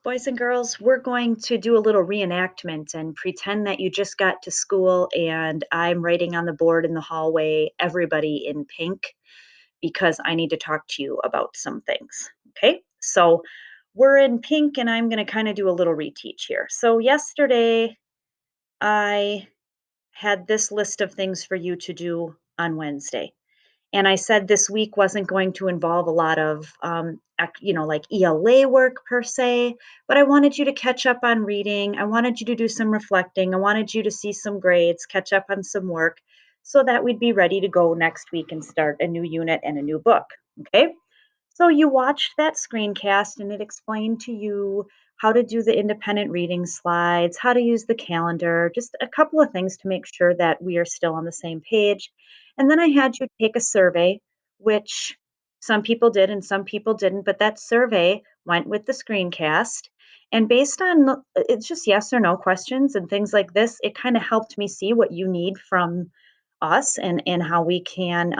Boys and girls, we're going to do a little reenactment and pretend that you just got to school and I'm writing on the board in the hallway, everybody in pink, because I need to talk to you about some things. Okay, so we're in pink and I'm going to kind of do a little reteach here. So, yesterday I had this list of things for you to do on Wednesday. And I said this week wasn't going to involve a lot of, like ELA work per se, but I wanted you to catch up on reading. I wanted you to do some reflecting. I wanted you to see some grades, catch up on some work so that we'd be ready to go next week and start a new unit and a new book. Okay. So you watched that screencast and it explained to you how to do the independent reading slides, how to use the calendar, just a couple of things to make sure that we are still on the same page. And then I had you take a survey, which some people did and some people didn't, but that survey went with the screencast. And based on it's just yes or no questions and things like this, it kind of helped me see what you need from us and how we can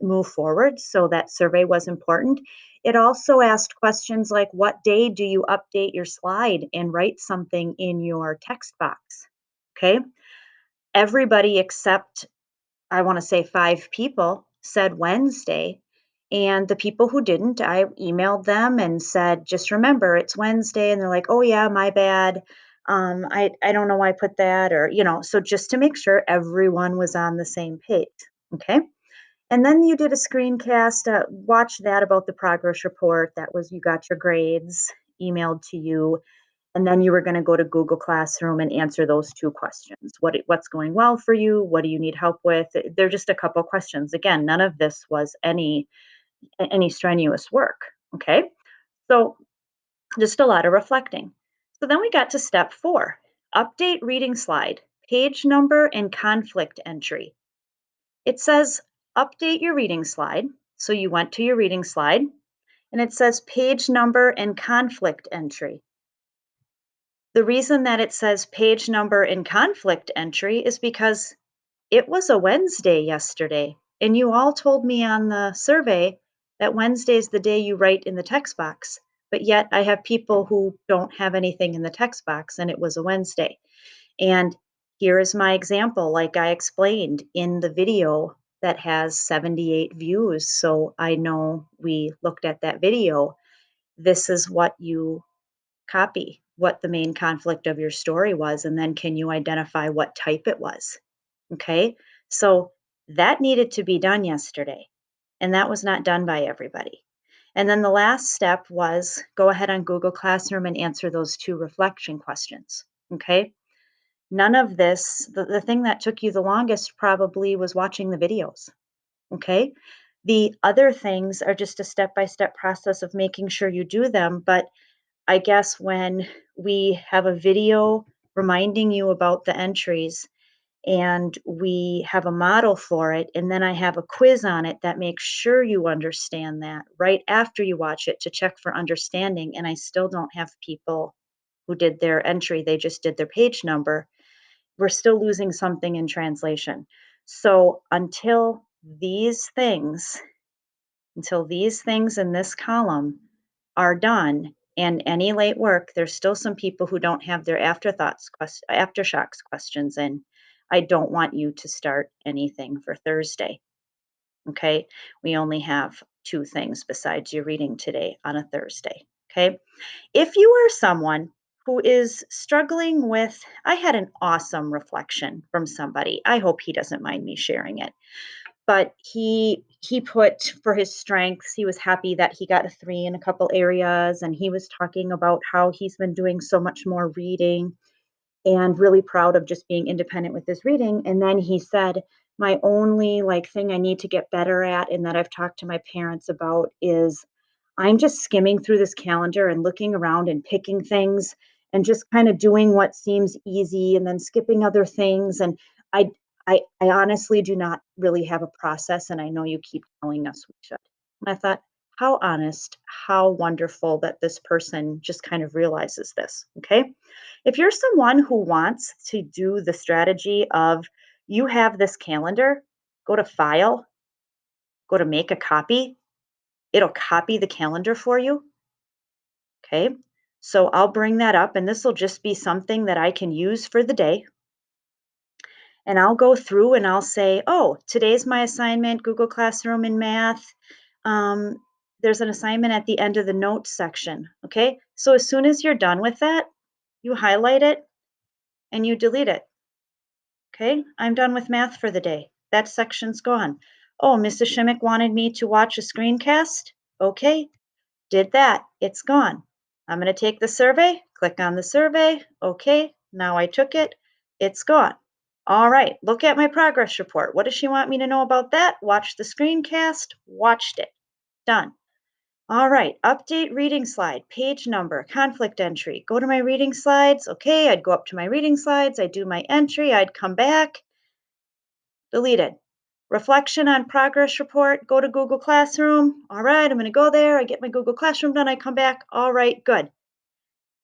move forward. So that survey was important. It also asked questions like, what day do you update your slide and write something in your text box? Okay. Everybody except, I want to say, five people said Wednesday. And the people who didn't, I emailed them and said, just remember it's Wednesday. And they're like, oh, yeah, my bad. I don't know why I put that, or, so just to make sure everyone was on the same page. Okay. And then you did a screencast, watch that about the progress report. That was, you got your grades emailed to you. And then you were going to go to Google Classroom and answer those two questions. What's going well for you? What do you need help with? They're just a couple questions. Again, none of this was any strenuous work. Okay. So just a lot of reflecting. So then we got to step 4, update reading slide, page number and conflict entry. It says update your reading slide. So you went to your reading slide and it says page number and conflict entry. The reason that it says page number and conflict entry is because it was a Wednesday yesterday, and you all told me on the survey that Wednesday is the day you write in the text box. But yet I have people who don't have anything in the text box, and it was a Wednesday. And here is my example, like I explained in the video that has 78 views. So I know we looked at that video. This is what you copy, what the main conflict of your story was, and then can you identify what type it was? Okay. So that needed to be done yesterday, and that was not done by everybody. And then the last step was go ahead on Google Classroom and answer those two reflection questions. Okay. None of this, the thing that took you the longest probably was watching the videos. Okay. The other things are just a step by step process of making sure you do them. But I guess when we have a video reminding you about the entries and we have a model for it, and then I have a quiz on it that makes sure you understand that right after you watch it to check for understanding, and I still don't have people who did their entry, they just did their page number, we're still losing something in translation. So these things, until these things in this column are done and any late work, there's still some people who don't have their aftershocks questions in. I don't want you to start anything for Thursday. Okay. We only have 2 things besides your reading today on a Thursday. Okay. If you are someone who is struggling with, I had an awesome reflection from somebody. I hope he doesn't mind me sharing it, but he put for his strengths, he was happy that he got a 3 in a couple areas, and he was talking about how he's been doing so much more reading and really proud of just being independent with his reading. And then he said, my only like thing I need to get better at and that I've talked to my parents about is I'm just skimming through this calendar and looking around and picking things and just kind of doing what seems easy and then skipping other things. And I, I honestly do not really have a process. And I know you keep telling us we should. And I thought, how honest, how wonderful that this person just kind of realizes this. Okay. If you're someone who wants to do the strategy of you have this calendar, go to file, go to make a copy, it'll copy the calendar for you. Okay. So I'll bring that up, and this will just be something that I can use for the day. And I'll go through and I'll say, oh, today's my assignment, Google Classroom in math. Um, there's an assignment at the end of the notes section. Okay. So as soon as you're done with that, you highlight it and you delete it. Okay. I'm done with math for the day. That section's gone. Oh, Mrs. Shimmick wanted me to watch a screencast. Okay. Did that. It's gone. I'm going to take the survey, click on the survey. Okay, now I took it. It's gone. All right, look at my progress report. What does she want me to know about that? Watch the screencast. Watched it. Done. All right, update reading slide, page number, conflict entry. Go to my reading slides. Okay, I'd go up to my reading slides. I'd do my entry. I'd come back. Deleted. Reflection on progress report, go to Google Classroom. All right, I'm going to go there. I get my Google Classroom done. I come back. All right, good.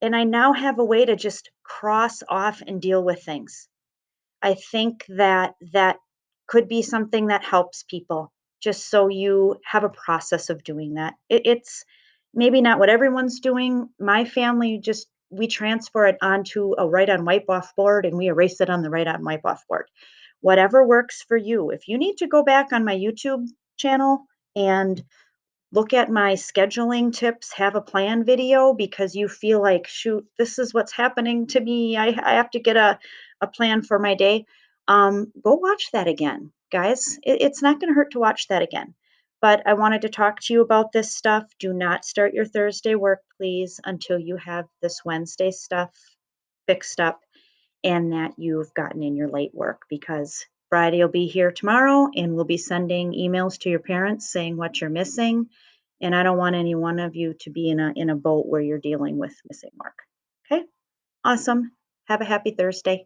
And I now have a way to just cross off and deal with things. I think that that could be something that helps people, just so you have a process of doing that. It's maybe not what everyone's doing. My family just we transfer it onto a write on wipe off board and we erase it on the write on wipe off board. Whatever works for you. If you need to go back on my YouTube channel and look at my scheduling tips, have a plan video because you feel like, shoot, this is what's happening to me. I have to get a plan for my day. Go watch that again, guys. It's not going to hurt to watch that again. But I wanted to talk to you about this stuff. Do not start your Thursday work, please, until you have this Wednesday stuff fixed up and that you've gotten in your late work because Friday will be here tomorrow and we'll be sending emails to your parents saying what you're missing. And I don't want any one of you to be in a boat where you're dealing with missing work. Okay? Awesome. Have a happy Thursday.